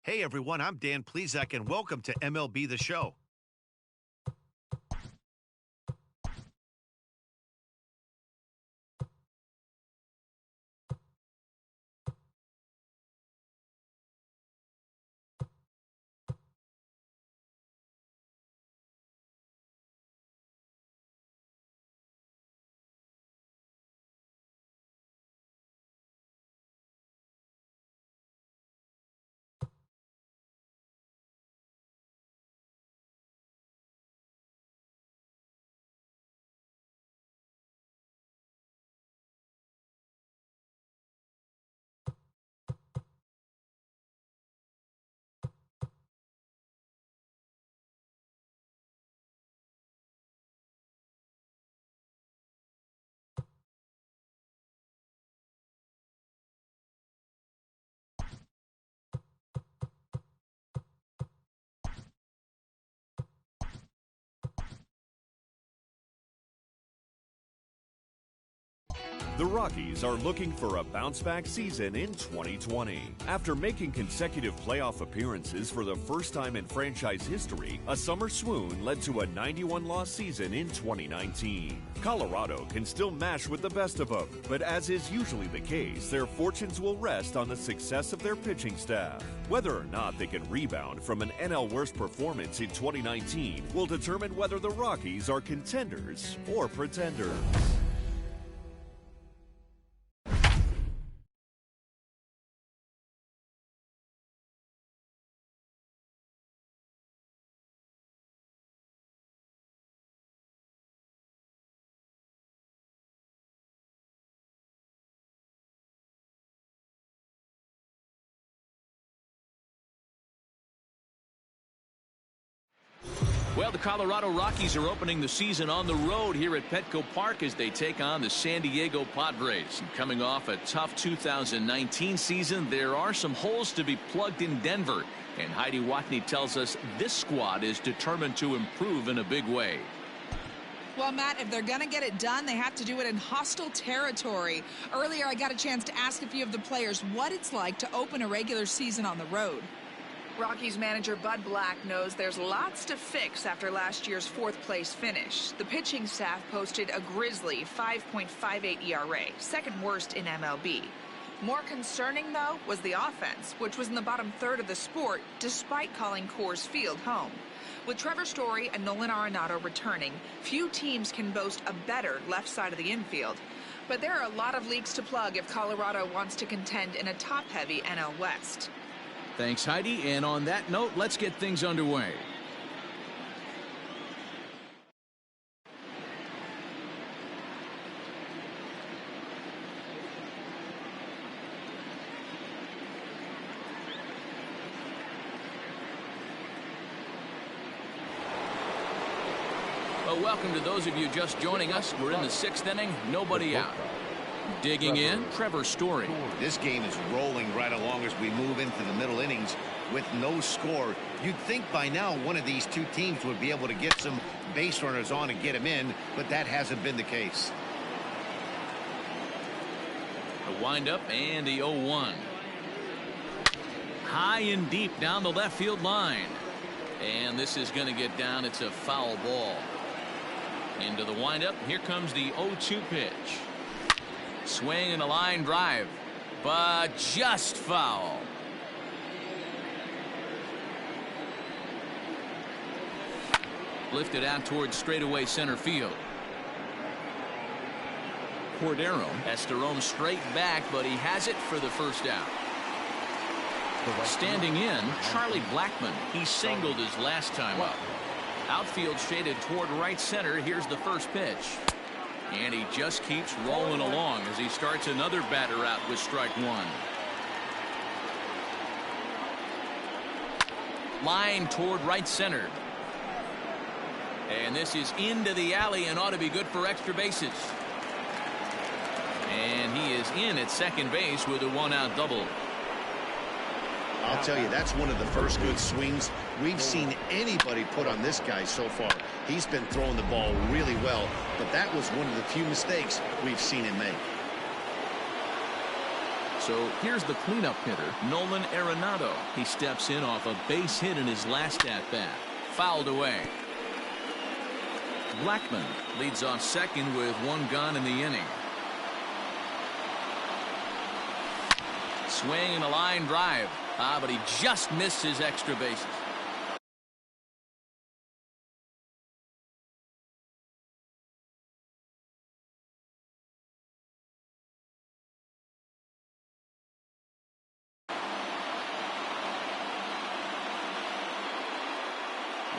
Hey everyone, I'm Dan Plezak and welcome to MLB The Show. The Rockies are looking for a bounce-back season in 2020. After making consecutive playoff appearances for the first time in franchise history, a summer swoon led to a 91-loss season in 2019. Colorado can still mash with the best of them, but as is usually the case, their fortunes will rest on the success of their pitching staff. Whether or not they can rebound from an NL worst performance in 2019 will determine whether the Rockies are contenders or pretenders. Well, the Colorado Rockies are opening the season on the road here at Petco Park as they take on the San Diego Padres. And coming off a tough 2019 season, there are some holes to be plugged in Denver. And Heidi Watney tells us this squad is determined to improve in a big way. Well, Matt, if they're going to get it done, they have to do it in hostile territory. Earlier, I got a chance to ask a few of the players what it's like to open a regular season on the road. Rockies manager Bud Black knows there's lots to fix after last year's fourth-place finish. The pitching staff posted a grisly 5.58 ERA, second worst in MLB. More concerning, though, was the offense, which was in the bottom third of the sport, despite calling Coors Field home. With Trevor Story and Nolan Arenado returning, few teams can boast a better left side of the infield. But there are a lot of leaks to plug if Colorado wants to contend in a top-heavy NL West. Thanks, Heidi. And on that note, let's get things underway. Well, welcome to those of you just joining us. We're in the sixth inning, nobody out. Digging in, Trevor Story. This game is rolling right along as we move into the middle innings with no score. You'd think by now one of these two teams would be able to get some base runners on and get them in, but that hasn't been the case. The windup and the 0-1. High and deep down the left field line. And this is going to get down. It's a foul ball. Into the windup. Here comes the 0-2 pitch. Swing and a line drive, but just foul. Lifted out towards straightaway center field. Cordero has to roam straight back, but he has it for the first out. Standing in, Charlie Blackmon. He singled his last time up. Outfield shaded toward right center. Here's the first pitch. And he just keeps rolling along as he starts another batter out with strike one. Line toward right center. And this is into the alley and ought to be good for extra bases. And he is in at second base with a one-out double. I'll tell you, that's one of the first good swings we've seen anybody put on this guy so far. He's been throwing the ball really well, but that was one of the few mistakes we've seen him make. So here's the cleanup hitter, Nolan Arenado. He steps in off a base hit in his last at-bat. Fouled away. Blackman leads off second with one gone in the inning. Swing and a line drive. But he just missed his extra bases.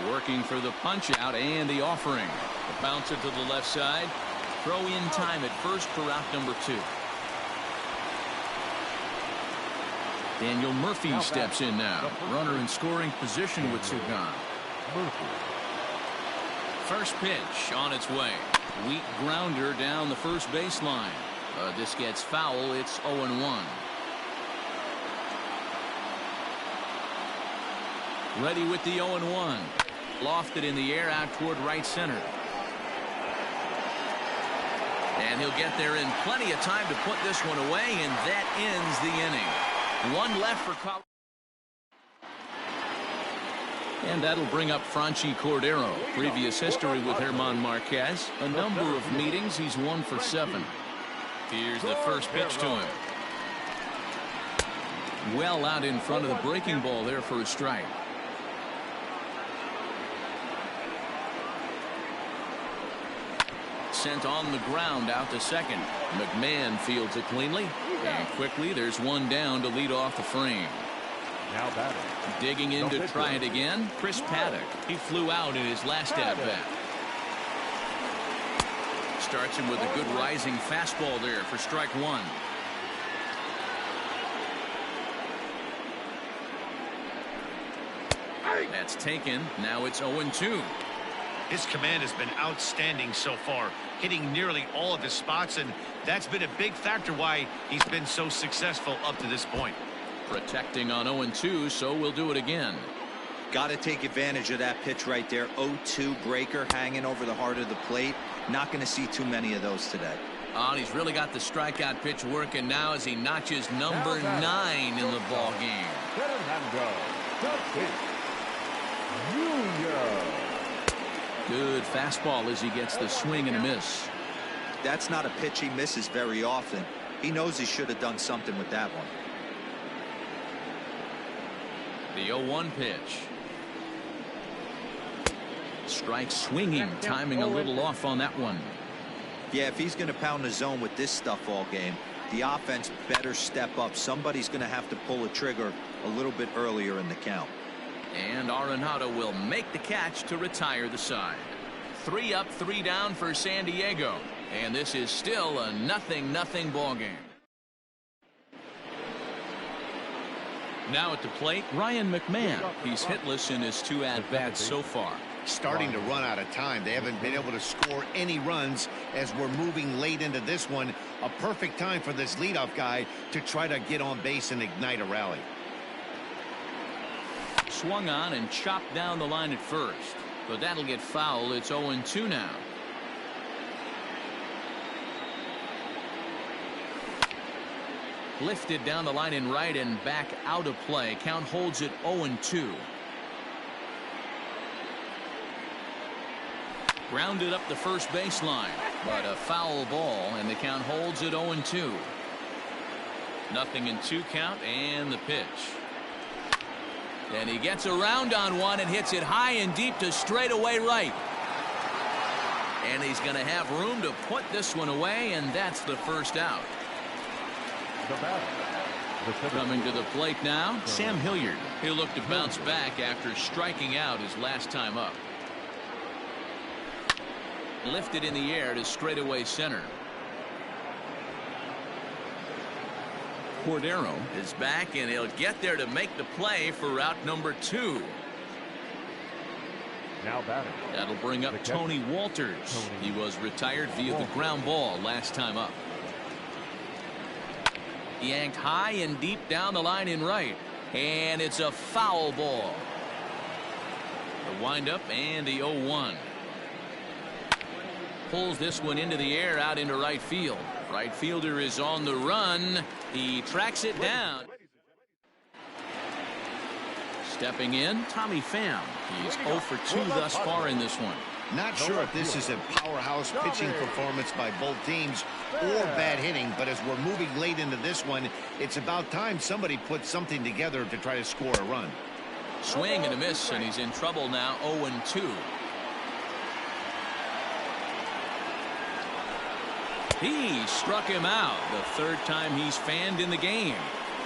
Working for the punch out and the offering. The bouncer to the left side. Throw in time at first for out number 2. Daniel Murphy steps in now. Runner in scoring position with 2 gone. First pitch on its way. Weak grounder down the first baseline. This gets foul. It's 0-1. Ready with the 0-1. Lofted in the air out toward right center. And he'll get there in plenty of time to put this one away, and that ends the inning. One left for Colorado. And that'll bring up Franchi Cordero. Previous history with German Marquez. A number of meetings. He's 1 for 7. Here's the first pitch to him. Well out in front of the breaking ball there for a strike. Sent on the ground out to second. McMahon fields it cleanly. And quickly there's one down to lead off the frame. Now batting. Digging in to try it again. Chris Paddock. He flew out in his last at-bat. Starts him with a good rising fastball there for strike 1. That's taken. Now it's 0-2. His command has been outstanding so far, hitting nearly all of his spots, and that's been a big factor why he's been so successful up to this point. Protecting on 0-2, so we'll do it again. Got to take advantage of that pitch right there. 0-2 breaker hanging over the heart of the plate. Not going to see too many of those today. Oh, and he's really got the strikeout pitch working now as he notches number 9 in the ball game. Good fastball as he gets the swing and a miss. That's not a pitch he misses very often. He knows he should have done something with that one. The 0-1 pitch. Strike swinging, timing a little off on that one. Yeah, if he's going to pound the zone with this stuff all game, the offense better step up. Somebody's going to have to pull a trigger a little bit earlier in the count. And Arenado will make the catch to retire the side. 3 up, 3 down for San Diego. And this is still a 0-0 ball game. Now at the plate, Ryan McMahon. He's hitless in his 2 at-bats so far. Starting to run out of time. They haven't been able to score any runs as we're moving late into this one. A perfect time for this leadoff guy to try to get on base and ignite a rally. Swung on and chopped down the line at first, but that'll get foul. It's 0-2 now. Lifted down the line in right and back out of play. Count holds it 0-2. Grounded up the first baseline, but a foul ball, and the count holds it 0-2. 0-2 count, and the pitch. And he gets around on one and hits it high and deep to straightaway right. And he's going to have room to put this one away, and that's the first out. Coming to the plate now, Sam Hilliard. He'll look to bounce back after striking out his last time up. Lifted in the air to straightaway center. Cordero is back, and he'll get there to make the play for route number 2. Now batting. That'll bring up Tony Walters. He was retired via the ground ball last time up. Yanked high and deep down the line in right, and it's a foul ball. The windup and the 0-1. Pulls this one into the air out into right field. Right fielder is on the run. He tracks it down. Stepping in, Tommy Pham. He's 0 for 2 thus far in this one. Not sure if this is a powerhouse pitching performance by both teams or bad hitting, but as we're moving late into this one, it's about time somebody puts something together to try to score a run. Swing and a miss, and he's in trouble now, 0-2. He struck him out, the third time he's fanned in the game.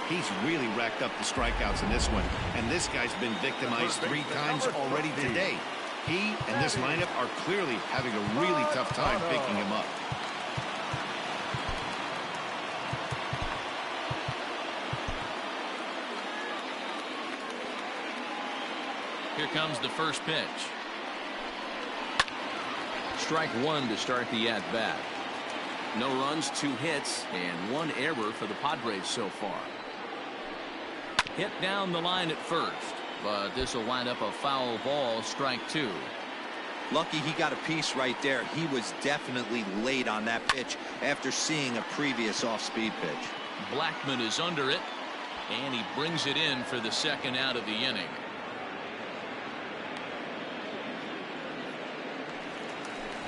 He's really racked up the strikeouts in this one, and this guy's been victimized 3 times already today. He and this lineup are clearly having a really tough time picking him up. Here comes the first pitch. Strike 1 to start the at-bat. No runs, 2 hits, and 1 error for the Padres so far. Hit down the line at first, but this will wind up a foul ball, strike 2. Lucky he got a piece right there. He was definitely late on that pitch after seeing a previous off-speed pitch. Blackman is under it, and he brings it in for the second out of the inning.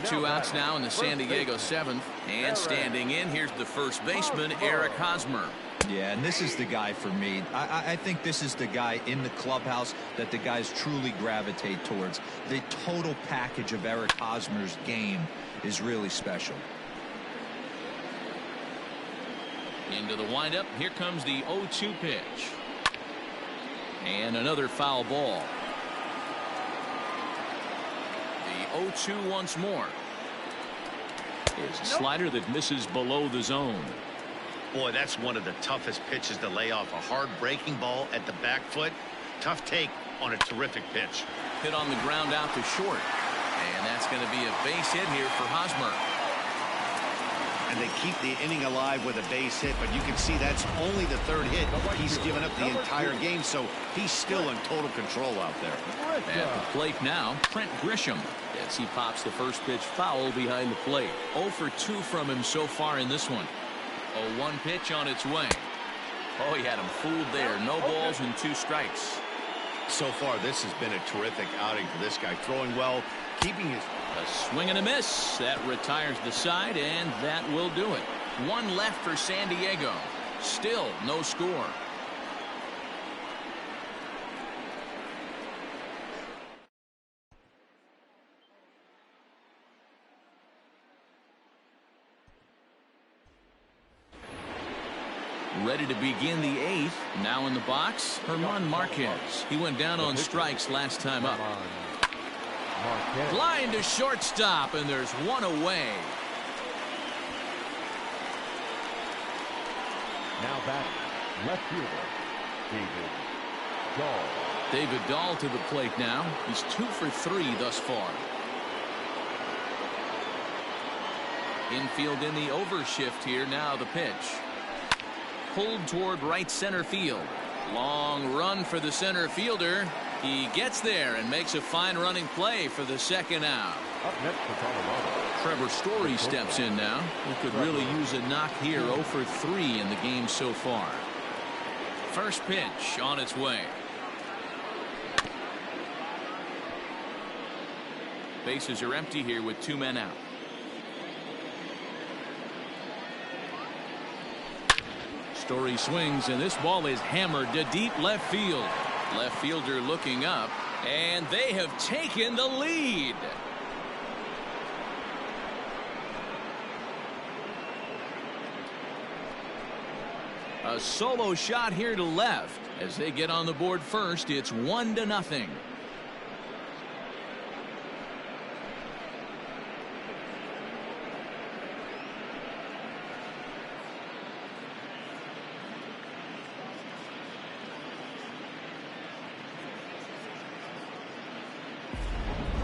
Two outs now in the San Diego 7th, and standing in, here's the first baseman, Eric Hosmer. Yeah, and this is the guy for me. I think this is the guy in the clubhouse that the guys truly gravitate towards. The total package of Eric Hosmer's game is really special. Into the windup. Here comes the 0-2 pitch. And another foul ball. The 0-2 once more. Is a slider that misses below the zone. Boy, that's one of the toughest pitches to lay off. A hard breaking ball at the back foot. Tough take on a terrific pitch. Hit on the ground out to short. And that's going to be a base hit here for Hosmer. And they keep the inning alive with a base hit, but you can see that's only the 3rd hit. He's given up the entire game, so he's still in total control out there. At the plate now, Trent Grisham, as he pops the first pitch foul behind the plate. 0 for 2 from him so far in this one. 0-1 pitch on its way. Oh, he had him fooled there. No balls and 2 strikes. So far, this has been a terrific outing for this guy. Throwing well, keeping his... A swing and a miss. That retires the side, and that will do it. 1 left for San Diego. Still no score. Ready to begin the 8th. Now in the box, Herman Marquez. He went down on strikes last time up. Line to shortstop, and there's 1 away. Now batting, left fielder, David Dahl. David Dahl to the plate now. He's 2 for 3 thus far. Infield in the overshift here. Now the pitch. Pulled toward right center field. Long run for the center fielder. He gets there and makes a fine running play for the 2nd out. Up next for Colorado, Trevor Story steps in now. He could really use a knock here. 0 for 3 in the game so far. First pitch on its way. Bases are empty here with 2 men out. Story swings, and this ball is hammered to deep left field. Left fielder looking up, and they have taken the lead. A solo shot here to left. As they get on the board first, it's 1-0.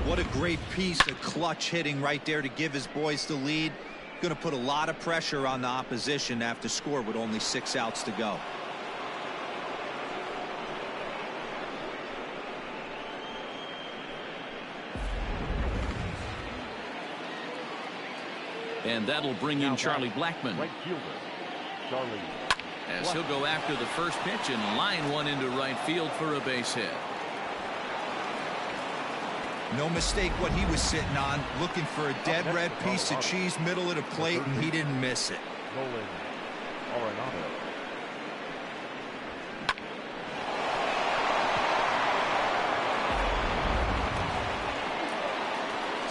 What a great piece of clutch hitting right there to give his boys the lead. Going to put a lot of pressure on the opposition to have to score with only 6 outs to go. And that'll bring in Charlie Blackmon. Right fielder, Charlie. As he'll go after the first pitch and line one into right field for a base hit. No mistake what he was sitting on, looking for a dead red piece of cheese middle of the plate, and he didn't miss it. Nolan Arenado.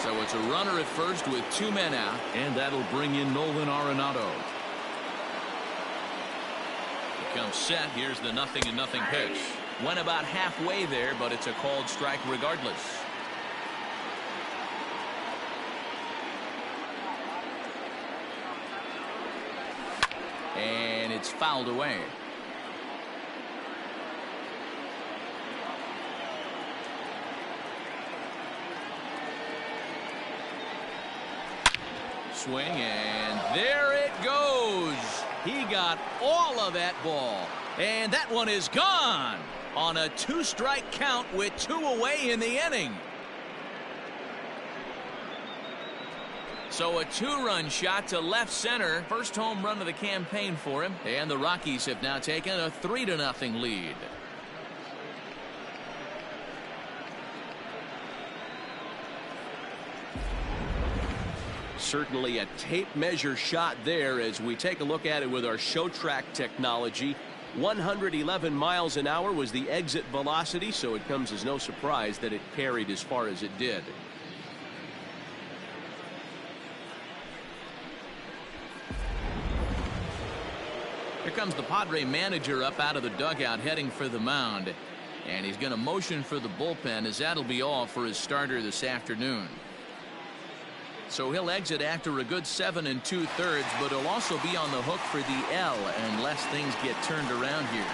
So it's a runner at first with 2 men out, and that'll bring in Nolan Arenado. He comes set. Here's the 0-0 pitch. Went about halfway there, but it's a called strike regardless. And it's fouled away. Swing, and there it goes. He got all of that ball, and that one is gone on a 2-strike count with 2 away in the inning. So a 2-run shot to left center. First home run of the campaign for him, and the Rockies have now taken a 3-0 lead. Certainly a tape measure shot there as we take a look at it with our show track technology. 111 miles an hour was the exit velocity, so it comes as no surprise that it carried as far as it did. Here comes the Padre manager up out of the dugout heading for the mound, and he's going to motion for the bullpen as that'll be all for his starter this afternoon. So he'll exit after a good 7 2/3, but he'll also be on the hook for the L unless things get turned around here.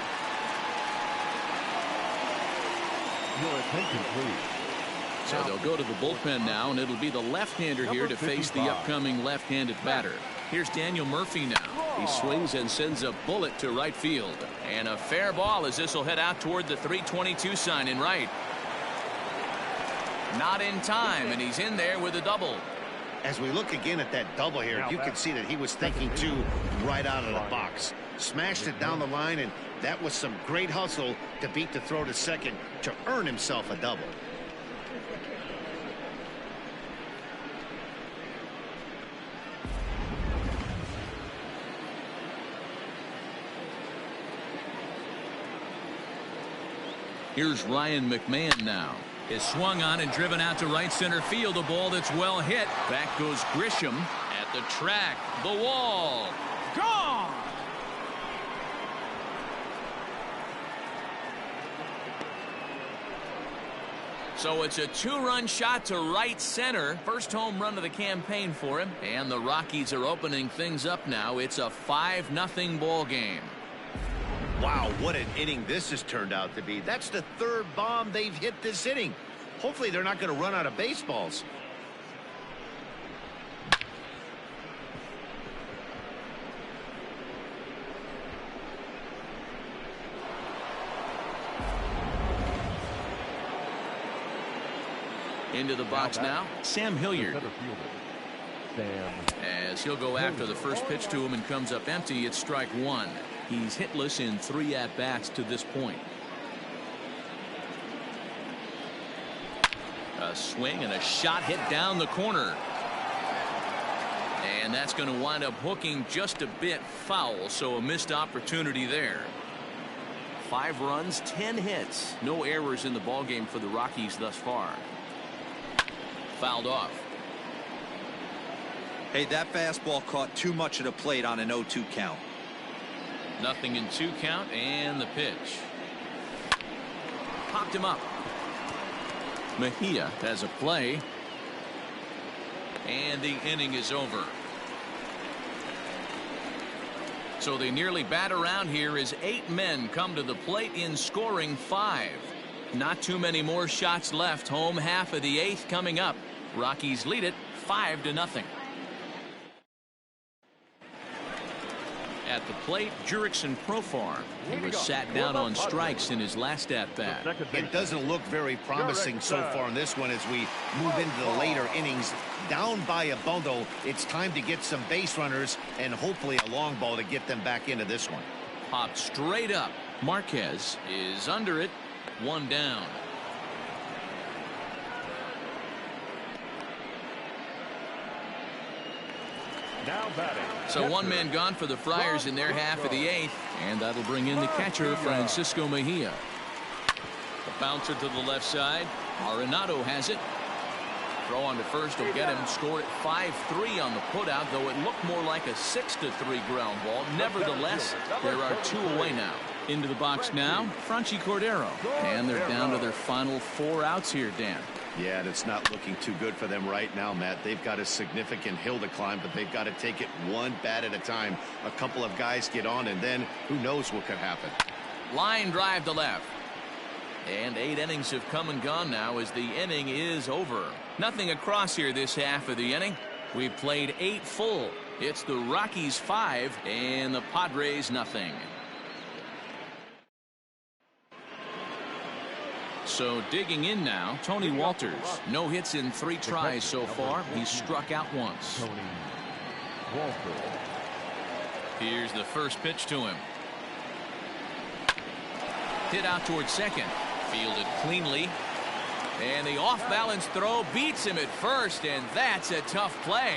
Your attention, please. So they'll go to the bullpen now, and it'll be the left-hander here to face the upcoming left-handed batter. Here's Daniel Murphy now. He swings and sends a bullet to right field. And a fair ball as this will head out toward the 322 sign in right. Not in time, and he's in there with a double. As we look again at that double here, you can see that he was thinking too right out of the box. Smashed it down the line, and that was some great hustle to beat the throw to second to earn himself a double. Here's Ryan McMahon now. Is swung on and driven out to right center field. A ball that's well hit. Back goes Grisham at the track. The wall. Gone. So it's a 2-run shot to right center. First home run of the campaign for him. And the Rockies are opening things up now. It's a 5-0 ball game. Wow, what an inning this has turned out to be. That's the 3rd bomb they've hit this inning. Hopefully they're not going to run out of baseballs. Into the box now, Sam Hilliard. Center fielder, Sam. As he'll go after the first pitch to him and comes up empty, it's strike 1. He's hitless in 3 at-bats to this point. A swing and a shot hit down the corner. And that's going to wind up hooking just a bit foul, so a missed opportunity there. 5 runs, 10 hits. No errors in the ballgame for the Rockies thus far. Fouled off. Hey, that fastball caught too much of the plate on an 0-2 count. 0-2 count, and the pitch. Popped him up. Mejia has a play. And the inning is over. So they nearly bat around here as 8 men come to the plate in scoring 5. Not too many more shots left. Home half of the 8th coming up. Rockies lead it 5-0. At the plate, Jurickson Profar. He was sat down on strikes in his last at-bat. It doesn't look very promising so far in this one as we move into the later innings. Down by a bundle, it's time to get some base runners and hopefully a long ball to get them back into this one. Popped straight up. Marquez is under it. One down. Now batting. So one man gone for the Friars in their half of the eighth, and that'll bring in the catcher, Francisco Mejia. The bouncer to the left side. Arenado has it. Throw on to first will get him. Score at 5-3 on the putout, though it looked more like a 6-3 ground ball. Nevertheless, there are two away now. Into the box now, Franchi Cordero. And they're down to their final 4 outs here, Dan. Yeah, and it's not looking too good for them right now, Matt. They've got a significant hill to climb, but they've got to take it one bat at a time. A couple of guys get on, and then who knows what could happen. Line drive to left. And 8 innings have come and gone now as the inning is over. Nothing across here this half of the inning. We've played 8 full. It's the Rockies 5 and the Padres nothing. So digging in now, Tony Walters. No hits in 3 tries so far. He's struck out once. Tony Walters. Here's the first pitch to him. Hit out towards second. Fielded cleanly. And the off-balance throw beats him at first, and that's a tough play.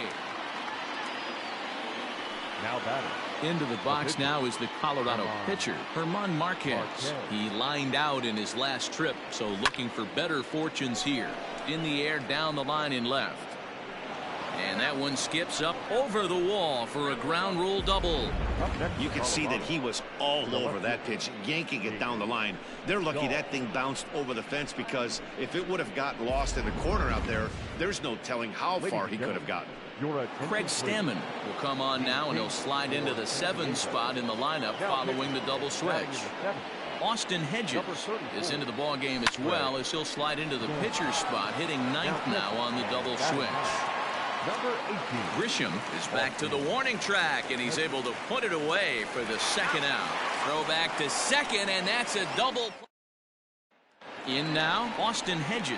Now batting. Into the box now is the Colorado pitcher, German Marquez. He lined out in his last trip, so looking for better fortunes here. In the air, down the line in left. And that one skips up over the wall for a ground rule double. You can see that he was all over that pitch, yanking it down the line. They're lucky that thing bounced over the fence, because if it would have gotten lost in the corner out there, there's no telling how far he could have gotten. Craig Stammen will come on now, and he'll slide into the 7 spot in the lineup following the double switch. Austin Hedges is into the ball game as well, as he'll slide into the pitcher's spot, hitting 9th now on the double switch. Number 18. Grisham is back to the warning track, and he's able to put it away for the second out. Throw back to second, and that's a double. In now, Austin Hedges.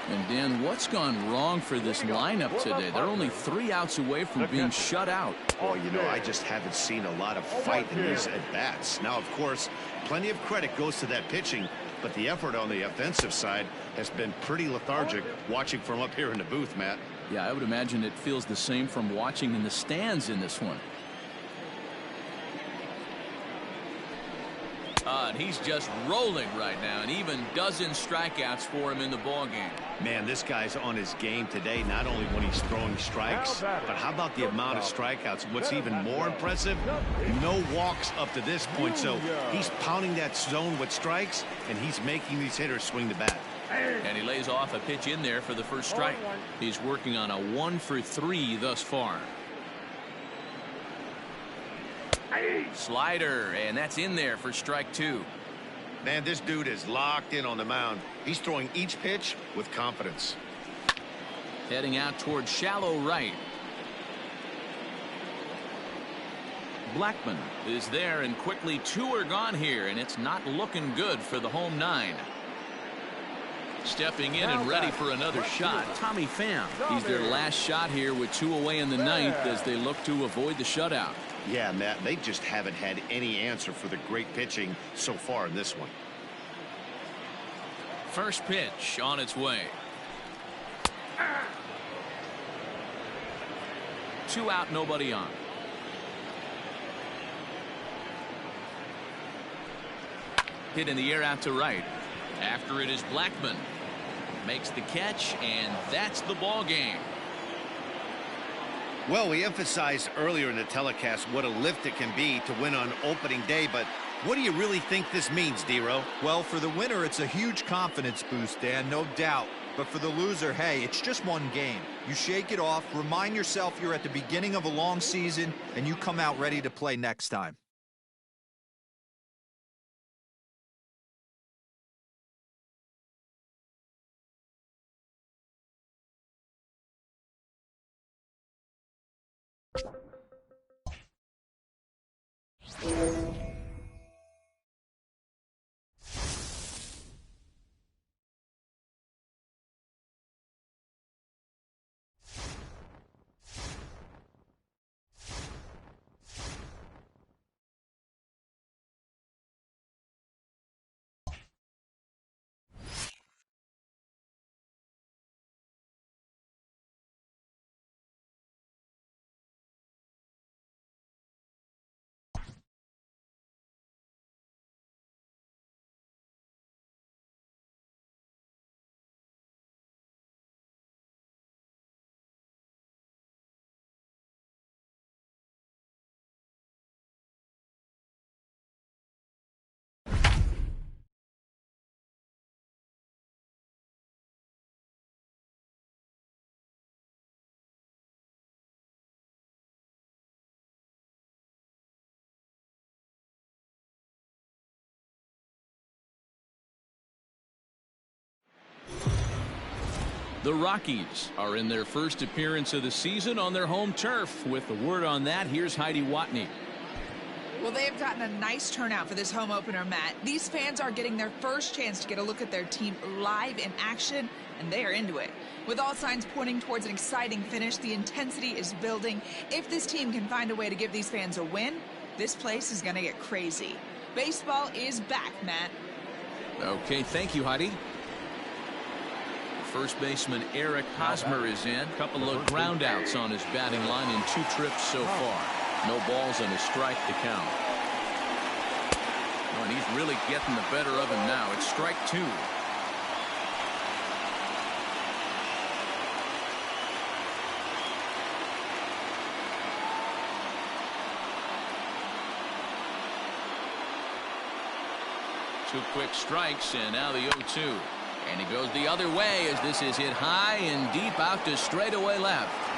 And Dan, what's gone wrong for this lineup today? They're only 3 outs away from being shut out. Oh, you know, I just haven't seen a lot of fight in these at-bats. Now, of course, plenty of credit goes to that pitching, but the effort on the offensive side has been pretty lethargic watching from up here in the booth, Matt. Yeah, I would imagine it feels the same from watching in the stands in this one. And he's just rolling right now, and even dozen strikeouts for him in the ballgame. Man, this guy's on his game today, not only when he's throwing strikes, but how about the amount of strikeouts? What's even more impressive, no walks up to this point, so he's pounding that zone with strikes, and he's making these hitters swing the bat. And he lays off a pitch in there for the first strike. He's working on a 1-for-3 thus far. Slider, and that's in there for strike 2. Man, this dude is locked in on the mound. He's throwing each pitch with confidence. Heading out towards shallow right. Blackman is there, and quickly 2 are gone here, and it's not looking good for the home 9. Stepping in and ready for another shot, Tommy Pham. He's their last shot here with 2 away in the 9th as they look to avoid the shutout. Yeah, Matt, they just haven't had any answer for the great pitching so far in this one. First pitch on its way. 2 out, nobody on. Hit in the air out to right. After it is Blackman. Makes the catch, and that's the ball game. Well, we emphasized earlier in the telecast what a lift it can be to win on opening day, but what do you really think this means, D-Row? Well, for the winner, it's a huge confidence boost, Dan, no doubt. But for the loser, hey, it's just one game. You shake it off, remind yourself you're at the beginning of a long season, and you come out ready to play next time. The Rockies are in their first appearance of the season on their home turf. With the word on that, here's Heidi Watney. Well, they have gotten a nice turnout for this home opener, Matt. These fans are getting their first chance to get a look at their team live in action, and they are into it. With all signs pointing towards an exciting finish, the intensity is building. If this team can find a way to give these fans a win, this place is going to get crazy. Baseball is back, Matt. Okay, thank you, Heidi. First baseman Eric Hosmer is in. Couple of groundouts on his batting line in 2 trips so far. No balls and a strike to count. Oh, and he's really getting the better of him now. It's strike 2. Two quick strikes, and now the 0-2. And he goes the other way as this is hit high and deep out to straightaway left.